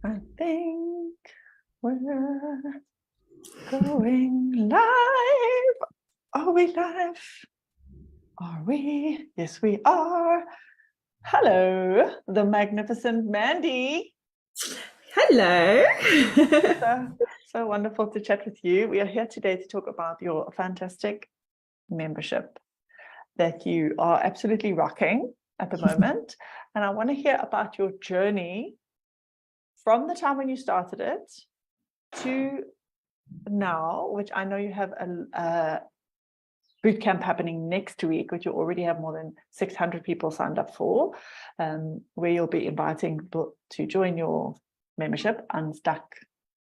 I think we're going live. Are we live? Are we? Yes, we are. Hello, the magnificent Mandy. Hello. So wonderful to chat with you. We are here today to talk about your fantastic membership that you are absolutely rocking at the moment. And I want to hear about your journey from the time when you started it to now, which I know you have a boot camp happening next week, which you already have more than 600 people signed up for, where you'll be inviting people to join your membership, Unstuck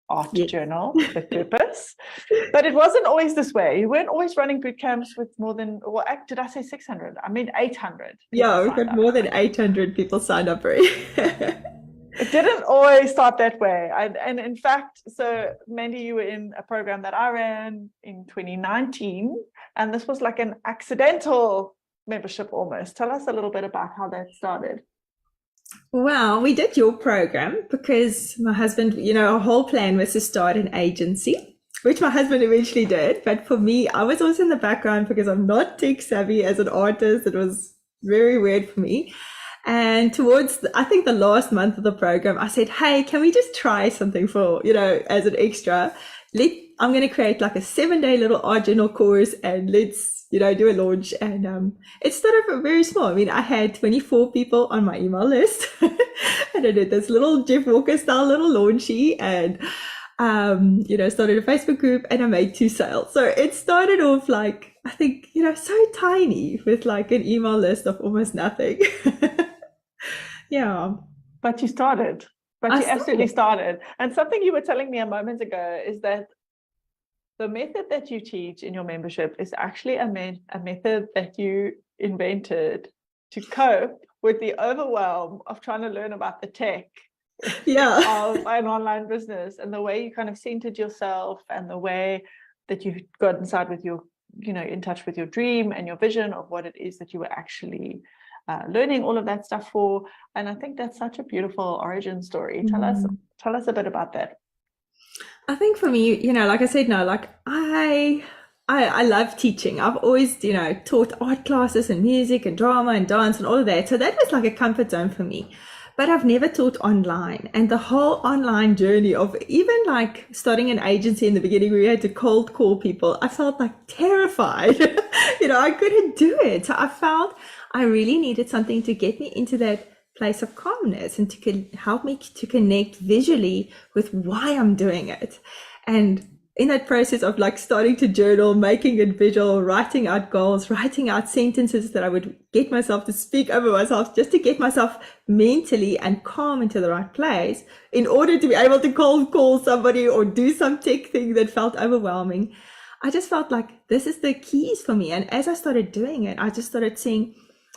Art Yes. Journal with Purpose. But it wasn't always this way. You weren't always running boot camps with more than, well, did I say 600? I mean 800 people Yeah, we've signed got up. more than 800 people signed up already. It didn't always start that way. And in fact, so Mandy, you were in a program that I ran in 2019, and this was like an accidental membership almost. Tell us a little bit about how that started. Well, we did your program because my husband, our whole plan was to start an agency, which my husband eventually did. But for me, I was always in the background because I'm not tech savvy as an artist. It was very weird for me. And towards, I think the last month of the program, I said, hey, can we just try something for, as an extra? I'm going to create like a 7-day little art journal course and let's, do a launch. And it started very small. I mean, I had 24 people on my email list and I did this little Jeff Walker style little launchy and, started a Facebook group and I made 2 sales. So it started off like, I think, so tiny with like an email list of almost nothing. Yeah. But you started. But you absolutely started. And something you were telling me a moment ago is that the method that you teach in your membership is actually a method that you invented to cope with the overwhelm of trying to learn about the tech of an online business, and the way you kind of centered yourself and the way that you got inside with your, in touch with your dream and your vision of what it is that you were actually learning all of that stuff for. And I think that's such a beautiful origin story. Tell us a bit about that. I think for me, like I said, no, like I love teaching. I've always, taught art classes and music and drama and dance and all of that. So that was like a comfort zone for me. But I've never taught online. And the whole online journey of even like starting an agency in the beginning where you had to cold call people, I felt like terrified. I couldn't do it. So I felt I really needed something to get me into that place of calmness and to help me to connect visually with why I'm doing it. And in that process of like starting to journal, making it visual, writing out goals, writing out sentences that I would get myself to speak over myself just to get myself mentally and calm into the right place in order to be able to cold call somebody or do some tech thing that felt overwhelming. I just felt like this is the keys for me. And as I started doing it, I just started seeing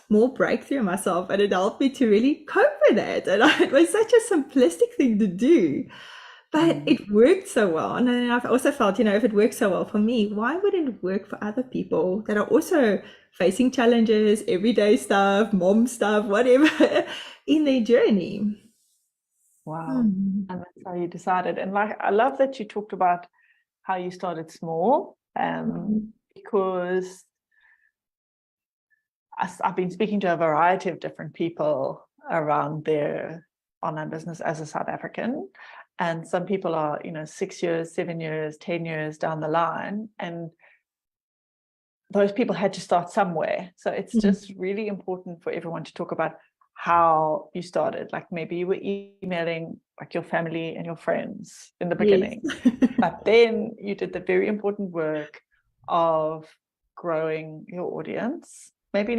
more breakthrough in myself, and it helped me to really cope with it. And it was such a simplistic thing to do, but it worked so well. And then I've also felt, if it works so well for me, why wouldn't it work for other people that are also facing challenges, everyday stuff, mom stuff, whatever, in their journey? Wow. And that's how you decided. And like, I love that you talked about how you started small, because I've been speaking to a variety of different people around their online business as a South African. And some people are, 6 years, 7 years, 10 years down the line. And those people had to start somewhere. So it's just really important for everyone to talk about how you started. Like maybe you were emailing like your family and your friends in the beginning, but then you did the very important work of growing your audience. Maybe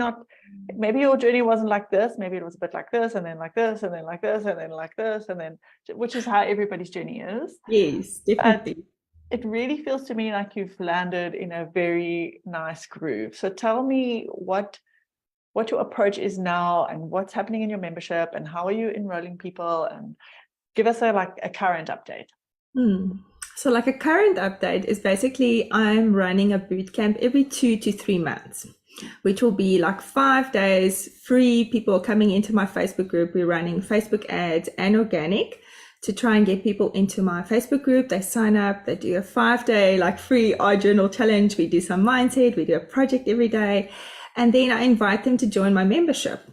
your journey wasn't like this. Maybe it was a bit like this, and then like this, and then like this, and then like this, and then, which is how everybody's journey is. Yes, definitely. It really feels to me like you've landed in a very nice groove. So tell me what your approach is now and what's happening in your membership and how are you enrolling people, and give us a current update. So like a current update is basically I'm running a boot camp every 2 to 3 months, which will be like 5 days free. People are coming into my Facebook group. We're running Facebook ads and organic. to try and get people into my Facebook group. They sign up, they do a 5-day like free art journal challenge. We do some mindset, we do a project every day. And then I invite them to join my membership.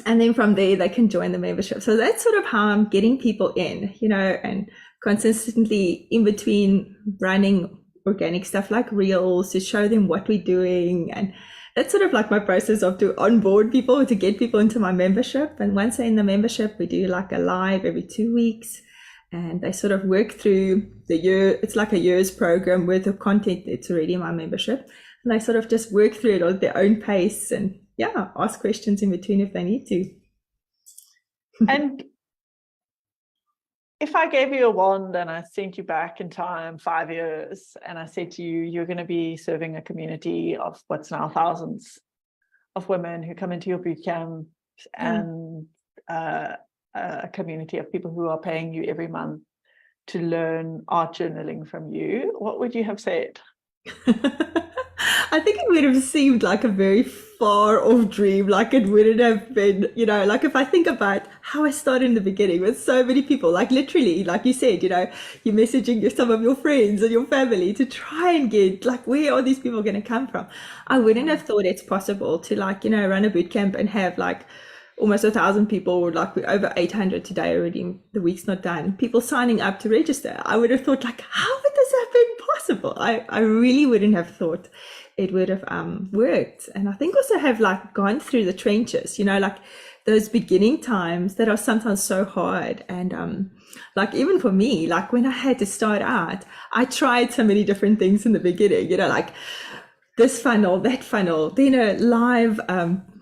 And then from there, they can join the membership. So that's sort of how I'm getting people in, and consistently in between running organic stuff like reels to show them what we're doing. And that's sort of like my process of to onboard people, to get people into my membership. And once they're in the membership, we do like a live every 2 weeks. And they sort of work through the year. It's like a year's program worth of content. It's already in my membership. And they sort of just work through it at their own pace and ask questions in between if they need to. And if I gave you a wand and I sent you back in time 5 years and I said to you, you're going to be serving a community of what's now thousands of women who come into your boot camps and a community of people who are paying you every month to learn art journaling from you, what would you have said? I think it would have seemed like a very far off dream. Like it wouldn't have been, like if I think about how I started in the beginning with so many people, like literally, like you said, you're messaging some of your friends and your family to try and get like, where are these people going to come from? I wouldn't have thought it's possible to run a boot camp and have like almost 1,000 people, or like we're over 800 today already. The week's not done. People signing up to register. I would have thought like, how would this have been possible? I really wouldn't have thought it would have worked. And I think also have like gone through the trenches, like those beginning times that are sometimes so hard. And like even for me, like when I had to start out, I tried so many different things in the beginning, like this funnel, that funnel, then a live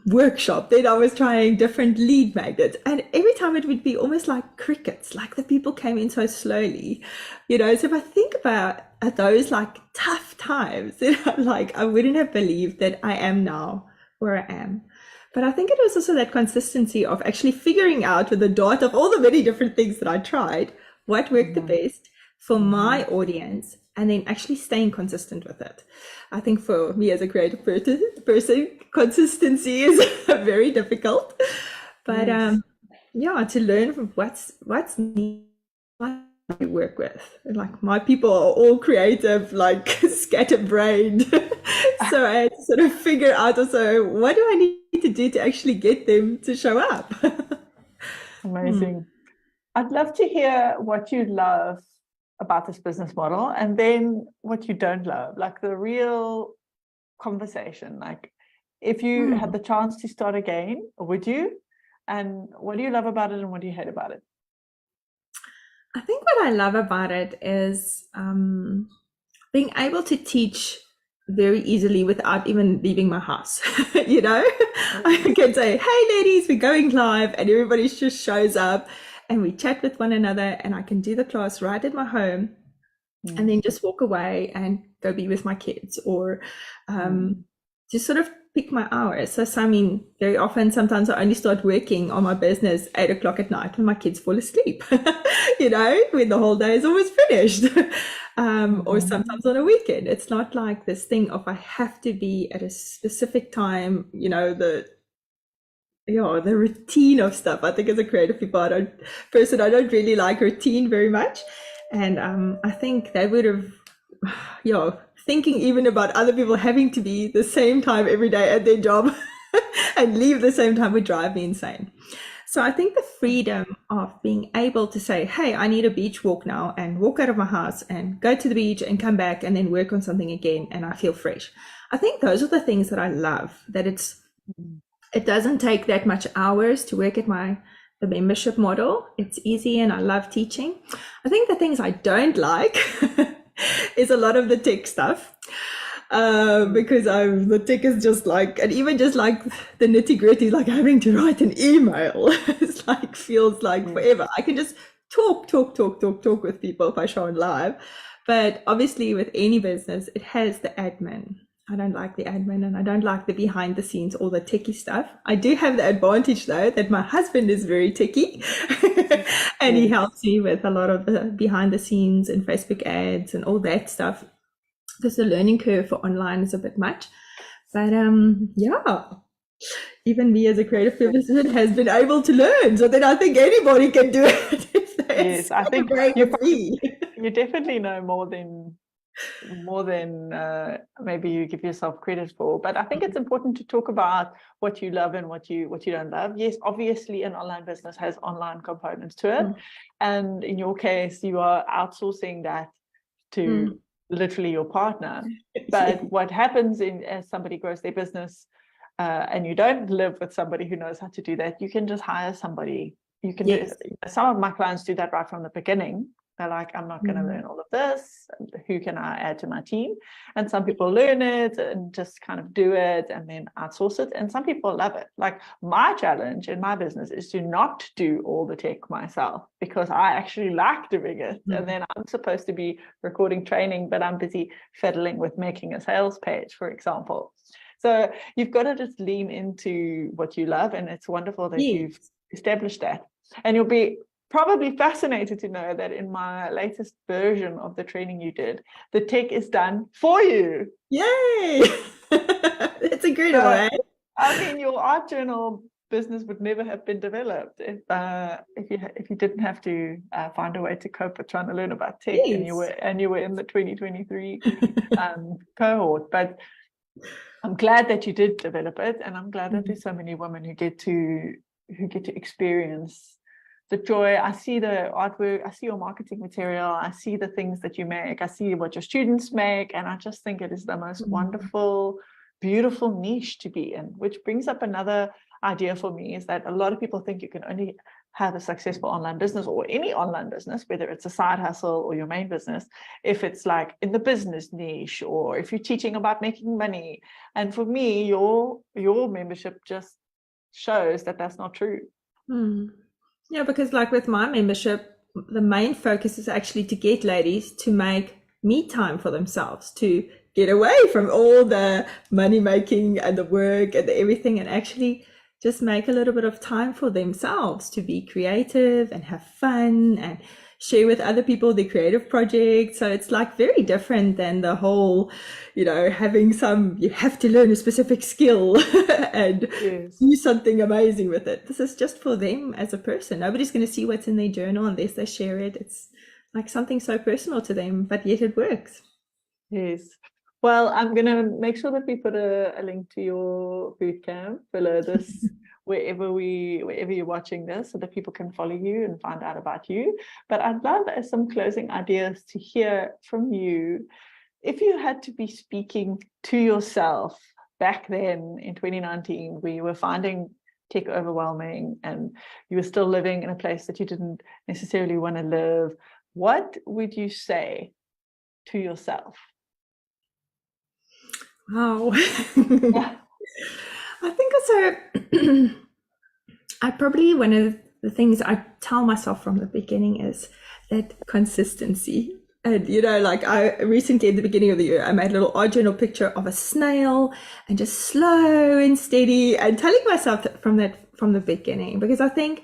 workshop, then I was trying different lead magnets, and every time it would be almost like crickets, like the people came in so slowly, so if I think about those like tough times, like I wouldn't have believed that I am now where I am. But I think it was also that consistency of actually figuring out with the dot of all the many different things that I tried, what worked the best for my audience, and then actually staying consistent with it. I think for me as a creative person, consistency is very difficult. But to learn from what's needed, what we work with. Like my people are all creative, like scatterbrained. So I had to sort of figure out also, what do I need to do to actually get them to show up? Amazing. I'd love to hear what you love about this business model, and then what you don't love, like the real conversation. Like if you had the chance to start again, would you? And what do you love about it and what do you hate about it? I think what I love about it is being able to teach very easily without even leaving my house. I can say, hey ladies, we're going live, and everybody just shows up and we chat with one another, and I can do the class right at my home and then just walk away and go be with my kids, or just sort of pick my hours. So very often, sometimes I only start working on my business 8 o'clock at night when my kids fall asleep, when the whole day is almost finished. Or sometimes on a weekend. It's not like this thing of I have to be at a specific time, the routine of stuff. I think as a creative I don't really like routine very much. And I think they would have, thinking even about other people having to be the same time every day at their job and leave the same time would drive me insane. So I think the freedom of being able to say, hey, I need a beach walk now, and walk out of my house and go to the beach and come back and then work on something again, and I feel fresh. I think those are the things that I love, that it doesn't take that much hours to work at the membership model. It's easy and I love teaching. I think the things I don't like is a lot of the tech stuff. Because the tech is just like, and even just like the nitty gritty, like having to write an email, it's like, feels like forever. I can just talk with people if I show on live. But obviously with any business, it has the admin. I don't like the admin, and I don't like the behind the scenes, all the techie stuff. I do have the advantage though, that my husband is very techie and he helps me with a lot of the behind the scenes and Facebook ads and all that stuff. Because the learning curve for online is a bit much. But even me as a creative person has been able to learn. So then I think anybody can do it if they Yes, I think Celebrate you with me. you definitely know more than maybe you give yourself credit for. But I think it's important to talk about what you love and what you don't love. Yes, obviously an online business has online components to it. Mm. And in your case, you are outsourcing that to Mm. literally your partner. Yeah. But what happens as somebody grows their business, and you don't live with somebody who knows how to do that, you can just hire somebody. You can do. Yes. Some of my clients do that right from the beginning. They're like, I'm not going to learn all of this. Who can I add to my team? And some people learn it and just kind of do it and then outsource it. And some people love it. Like my challenge in my business is to not do all the tech myself, because I actually like doing it. And then I'm supposed to be recording training, but I'm busy fiddling with making a sales page, for example. So you've got to just lean into what you love. And it's wonderful that Yes. you've established that. And you'll be probably fascinated to know that in my latest version of the training you did, the tech is done for you. Yay! That's incredible, eh? I mean, your art journal business would never have been developed if you didn't have to find a way to cope with trying to learn about tech, Yes. and you were in the 2023 cohort. But I'm glad that you did develop it, and I'm glad that there's so many women who get to experience the joy. I see the artwork, I see your marketing material, I see the things that you make, I see what your students make, and I just think it is the most wonderful, beautiful niche to be in. Which brings up another idea for me, is that a lot of people think you can only have a successful online business, or any online business, whether it's a side hustle or your main business, if it's like in the business niche, or if you're teaching about making money. And for me, your membership just shows that that's not true. Yeah, because like with my membership, the main focus is actually to get ladies to make me time for themselves, to get away from all the money making and the work and everything, and actually just make a little bit of time for themselves to be creative and have fun and share with other people their creative projects. So it's like very different than the whole, having you have to learn a specific skill and do something amazing with it. This is just for them as a person. Nobody's going to see what's in their journal unless they share it. It's like something so personal to them, but yet it works. Yes. Well, I'm going to make sure that we put a link to your boot camp below this, wherever you're watching this, so that people can follow you and find out about you. But I'd love some closing ideas to hear from you. If you had to be speaking to yourself back then in 2019, where you were finding tech overwhelming and you were still living in a place that you didn't necessarily want to live, what would you say to yourself? Wow. I think also one of the things I tell myself from the beginning is that consistency. And like I recently at the beginning of the year, I made a little art journal picture of a snail, and just slow and steady, and telling myself that from the beginning, because I think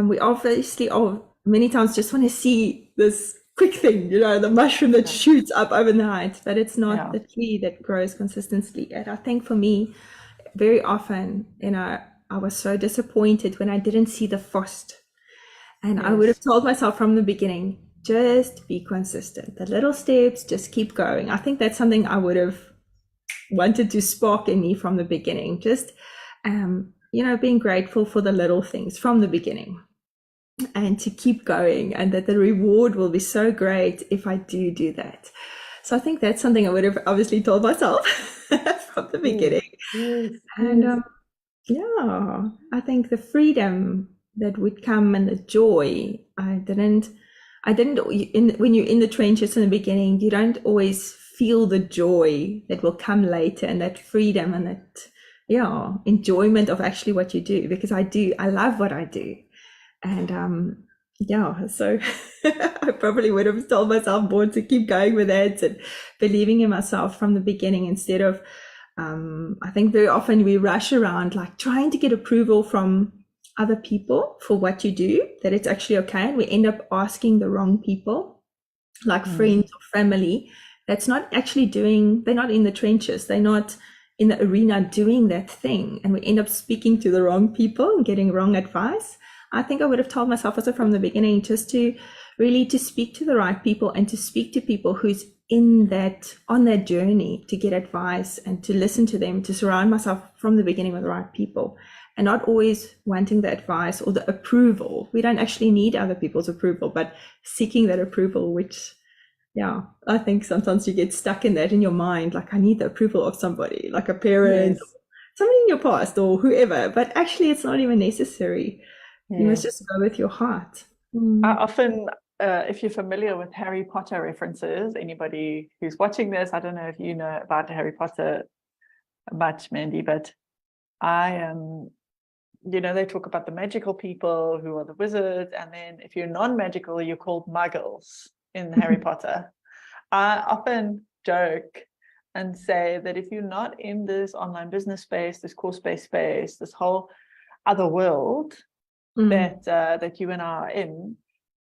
we obviously all many times just want to see this quick thing, the mushroom that shoots up overnight, but it's not the tree that grows consistently. And I think for me, very often, I was so disappointed when I didn't see the frost. And I would have told myself from the beginning, just be consistent. The little steps, just keep going. I think that's something I would have wanted to spark in me from the beginning. Just, being grateful for the little things from the beginning, and to keep going, and that the reward will be so great if I do that. So I think that's something I would have obviously told myself from the beginning. And I think the freedom that would come and the joy, when you're in the trenches in the beginning, you don't always feel the joy that will come later, and that freedom and that enjoyment of actually what you do, because I love what I do. And so I probably would have told myself more to keep going with that and believing in myself from the beginning, instead of I think very often we rush around like trying to get approval from other people for what you do, that it's actually okay, and we end up asking the wrong people, like friends or family, that's not actually they're not in the trenches, they're not in the arena doing that thing, and we end up speaking to the wrong people and getting wrong advice. I think I would have told myself also from the beginning just to really to speak to the right people and to speak to people who's in that on that journey to get advice and to listen to them, to surround myself from the beginning with the right people and not always wanting the advice or the approval. We don't actually need other people's approval, but seeking that approval, which yeah, I think sometimes you get stuck in that in your mind, like I need the approval of somebody, like a parent, Yes, somebody in your past or whoever, but actually it's not even necessary. You must yes. just go with your heart. I Mm. often, if you're familiar with Harry Potter references, anybody who's watching this, I don't know if you know about Harry Potter much, Mandy, but I am, they talk about the magical people who are the wizards, and then if you're non-magical, you're called muggles in Harry Potter. I often joke and say that if you're not in this online business space, this course-based space, this whole other world Mm. that you and I are in,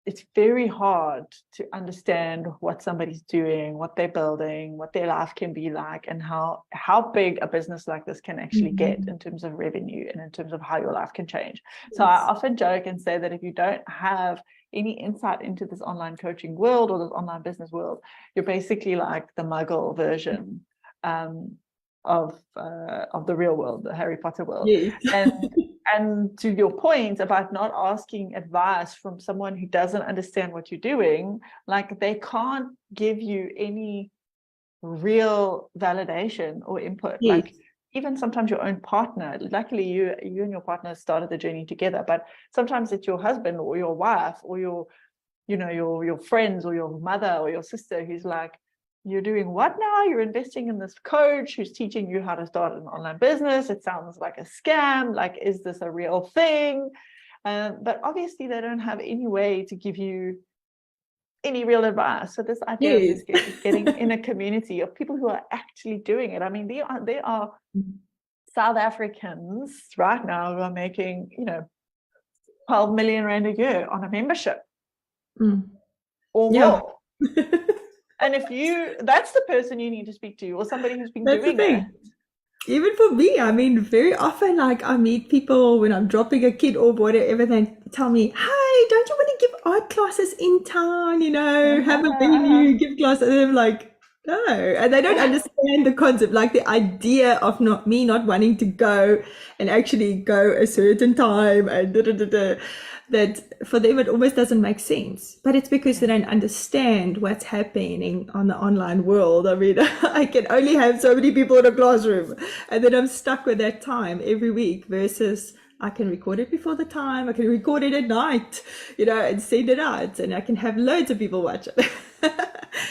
it's very hard to understand what somebody's doing, what they're building, what their life can be like, and how big a business like this can actually get Mhm. in terms of revenue and in terms of how your life can change. So I Yes. often joke and say that if you don't have any insight into this online coaching world or this online business world, you're basically like the muggle version um, of the real world, the Harry Potter world. Yes. And to your point about not asking advice from someone who doesn't understand what you're doing, like they can't give you any real validation or input. Yes. Like even sometimes your own partner, luckily you and your partner started the journey together, but sometimes it's your husband or your wife or your friends or your mother or your sister who's like, you're doing what now? You're investing in this coach who's teaching you how to start an online business. It sounds like a scam. Like, is this a real thing? But obviously they don't have any way to give you any real advice. So this idea of Yes. this getting in a community of people who are actually doing it. I mean, they are South Africans right now who are making, 12 million rand a year on a membership Mm. or Yeah. more. And that's the person you need to speak to, or somebody who's been That's the doing it. thing. Even for me, I mean, very often, like I meet people when I'm dropping a kid or whatever, they tell me, "Hey, don't you want to give art classes in town? Have a venue, give classes." And I'm like, "No," and they don't understand the concept, like the idea of not wanting to go and actually go a certain time and da, da, da, da, that for them it almost doesn't make sense. But it's because they don't understand what's happening on the online world. I mean, I can only have so many people in a classroom, and then I'm stuck with that time every week versus I can record it before the time, I can record it at night, and send it out, and I can have loads of people watch it.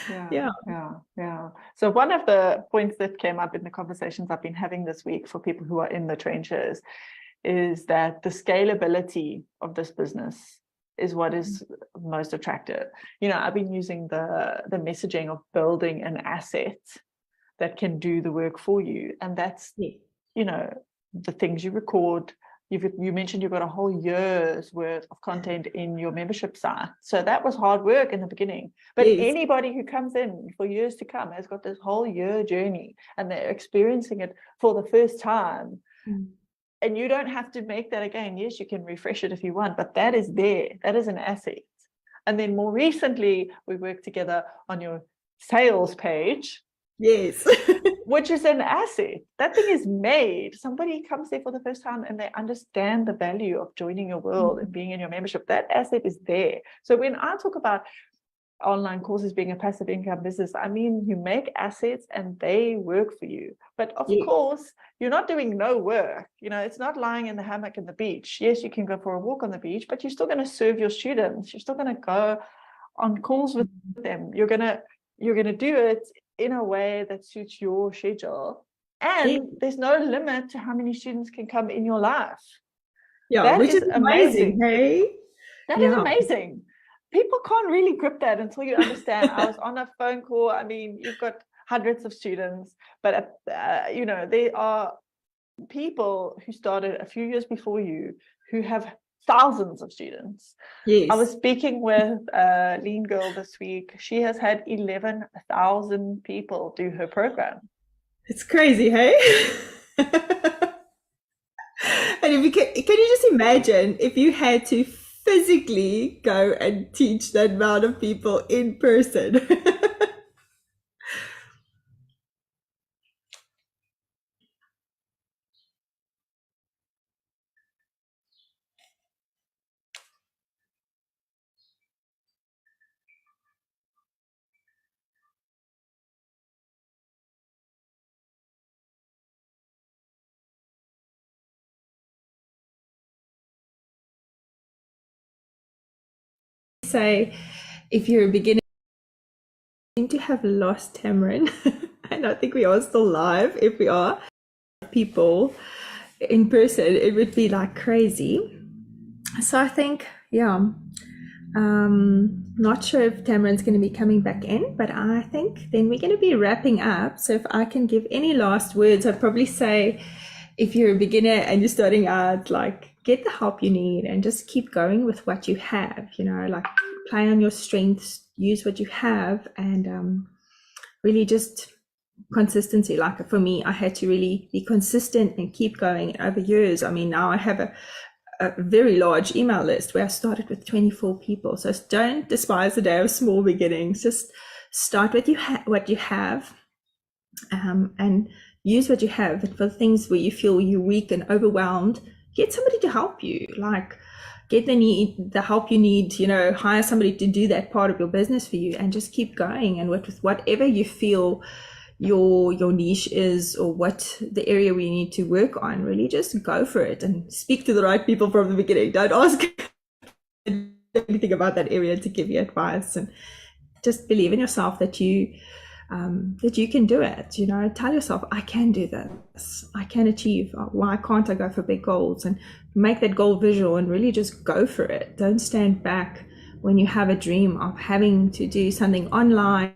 Yeah, Yeah. yeah, yeah. So one of the points that came up in the conversations I've been having this week for people who are in the trenches is that the scalability of this business is what is most attractive. I've been using the messaging of building an asset that can do the work for you, and that's Yeah. the things you record. You mentioned you've got a whole year's worth of content in your membership site. So that was hard work in the beginning. But Yes. anybody who comes in for years to come has got this whole year journey and they're experiencing it for the first time. Mm. And you don't have to make that again. Yes, you can refresh it if you want, but that is there. That is an asset. And then more recently, we worked together on your sales page, Yes. which is an asset. That thing is made. Somebody comes there for the first time and they understand the value of joining your world and being in your membership. That asset is there. So when I talk about online courses being a passive income business, I mean, you make assets and they work for you. But of Yes. course, you're not doing no work. It's not lying in the hammock in the beach. Yes, you can go for a walk on the beach, but you're still going to serve your students. You're still going to go on calls with them. You're going to do it in a way that suits your schedule. Yes. And there's no limit to how many students can come in your life. Yeah, That which is is amazing, amazing. hey? That is Yeah. amazing. People can't really grip that until you understand. I was on a phone call. I mean, you've got hundreds of students, but there are people who started a few years before you who have thousands of students. I was Yes. speaking with a lean girl this week. She has had 11,000 people do her program. It's crazy, hey? And if can you just imagine if you had to physically go and teach that amount of people in person. Say, if you're a beginner, seem to have lost Tamron. And I think we are still live. If we are people in person, it would be like crazy. So I think, yeah, not sure if Tamron's going to be coming back in, but I think then we're going to be wrapping up. So if I can give any last words, I'd probably say, if you're a beginner and you're starting out, like, get the help you need and just keep going with what you have, like play on your strengths, use what you have, and really just consistency. Like for me, I had to really be consistent and keep going over years. I mean, now I have a very large email list where I started with 24 people. So don't despise the day of small beginnings. Just start with what you have, and use what you have. And for things where you feel you're weak and overwhelmed, get somebody to help you. Like get the help you need, hire somebody to do that part of your business for you, and just keep going. And with whatever you feel your niche is, or what the area we need to work on, really just go for it and speak to the right people from the beginning. Don't ask anything about that area to give you advice, and just believe in yourself that you can do it. Tell yourself, I can do this, I can achieve. Why can't I go for big goals? And make that goal visual and really just go for it. Don't stand back when you have a dream of having to do something online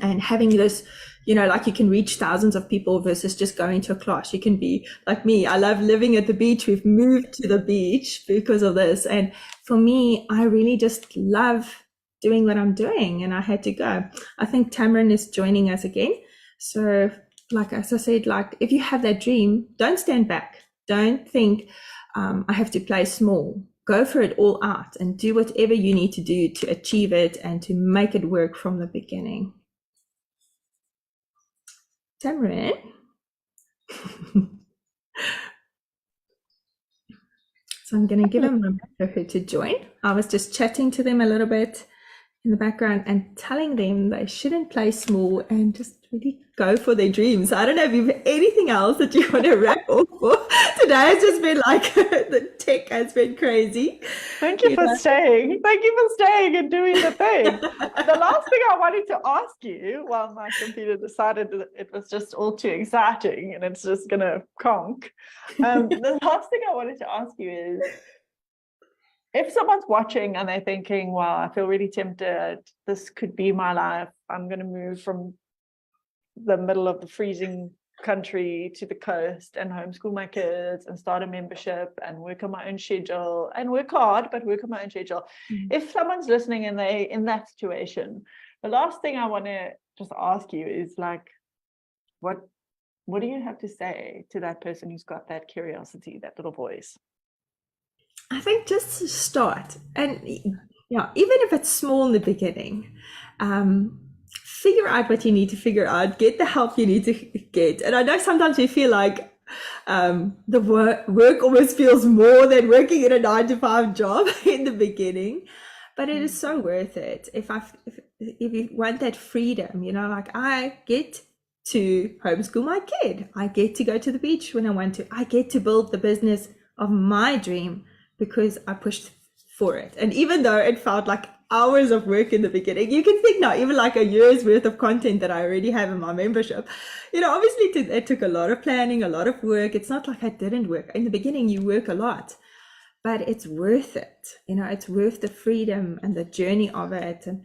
and having this, like you can reach thousands of people versus just going to a class. You can be like me. I love living at the beach. We've moved to the beach because of this. And for me, I really just love doing what I'm doing, and I had to go. I think Tamron is joining us again. So like, as I said, like if you have that dream, don't stand back. Don't think I have to play small. Go for it all out and do whatever you need to do to achieve it and to make it work from the beginning. Tamron. So I'm going to give him a moment for her to join. I was just chatting to them a little bit in the background and telling them they shouldn't play small and just really go for their dreams. I don't know if you have anything else that you want to wrap up for. Today has just been like, the tech has been crazy. Thank you for staying. Thank you for staying and doing the thing. The last thing I wanted to ask you, while my computer decided that it was just all too exciting and it's just going to conk. The last thing I wanted to ask you is, if someone's watching and they're thinking, wow, I feel really tempted, this could be my life. I'm going to move from the middle of the freezing country to the coast and homeschool my kids and start a membership and work on my own schedule and work hard, but work on my own schedule. If someone's listening and they're in that situation, the last thing I want to just ask you is like, what do you have to say to that person who's got that curiosity, that little voice? I think just start, and even if it's small in the beginning, figure out what you need to figure out, get the help you need to get. And I know sometimes we feel like the work almost feels more than working in a 9-to-5 job in the beginning, but it is so worth it. If you want that freedom, like I get to homeschool my kid, I get to go to the beach when I want to, I get to build the business of my dream because I pushed for it. And even though it felt like hours of work in the beginning, you can think now, even like a year's worth of content that I already have in my membership, obviously it took a lot of planning, a lot of work. It's not like I didn't work. In the beginning, you work a lot, but it's worth it. It's worth the freedom and the journey of it. And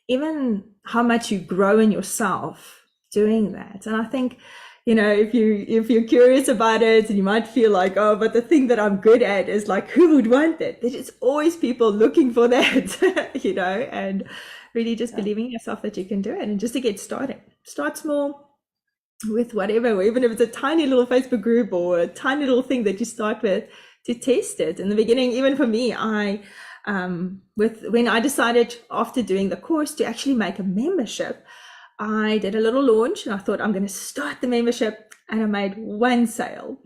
even how much you grow in yourself doing that. And I think, if you're curious about it, and you might feel like, oh, but the thing that I'm good at is like, who would want it? There's always people looking for that, and really just believing in yourself that you can do it. And just to get started, start small with whatever, or even if it's a tiny little Facebook group or a tiny little thing that you start with, to test it. In the beginning, even for me, when I decided after doing the course to actually make a membership, I did a little launch and I thought I'm going to start the membership, and I made one sale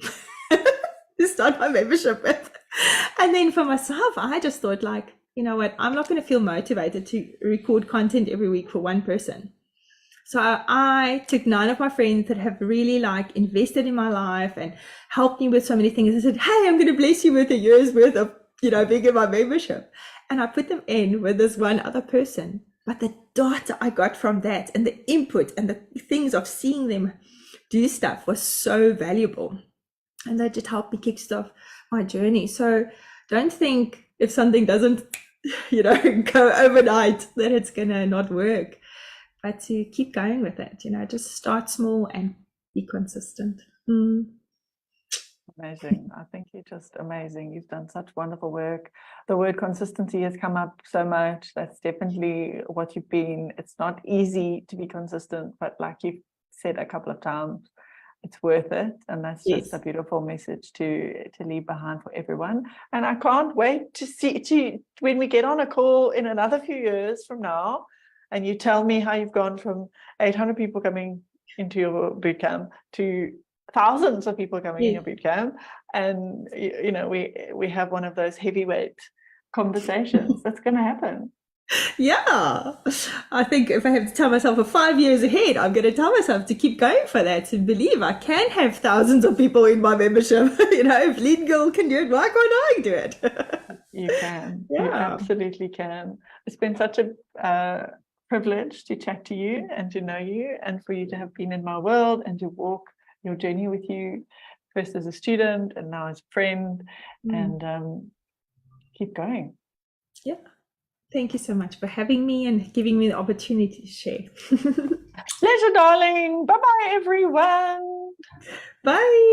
to start my membership with. And then for myself, I just thought, like, you know what, I'm not going to feel motivated to record content every week for one person. So I took 9 of my friends that have really like invested in my life and helped me with so many things. I said, hey, I'm going to bless you with a year's worth of, being in my membership. And I put them in with this one other person. But the data I got from that and the input and the things of seeing them do stuff was so valuable. And that just helped me kickstart my journey. So don't think if something doesn't, go overnight that it's going to not work. But to keep going with it, just start small and be consistent. Amazing. I think you're just amazing. You've done such wonderful work. The word consistency has come up so much. That's definitely what you've been. It's not easy to be consistent, but like you've said a couple of times, it's worth it. And that's just a beautiful message to leave behind for everyone. And I can't wait to see when we get on a call in another few years from now, and you tell me how you've gone from 800 people coming into your bootcamp to thousands of people coming in your bootcamp, and we have one of those heavyweight conversations. That's going to happen. Yeah, I think if I have to tell myself for 5 years ahead, I'm going to tell myself to keep going for that, to believe I can have thousands of people in my membership. If Lead Girl can do it, why can't I do it? You can. Yeah. You absolutely can. It's been such a privilege to chat to you and to know you, and for you to have been in my world and to walk your journey with you, first as a student and now as a friend, and keep going. Yeah. Thank you so much for having me and giving me the opportunity to share. Pleasure, darling. Bye-bye, everyone. Bye.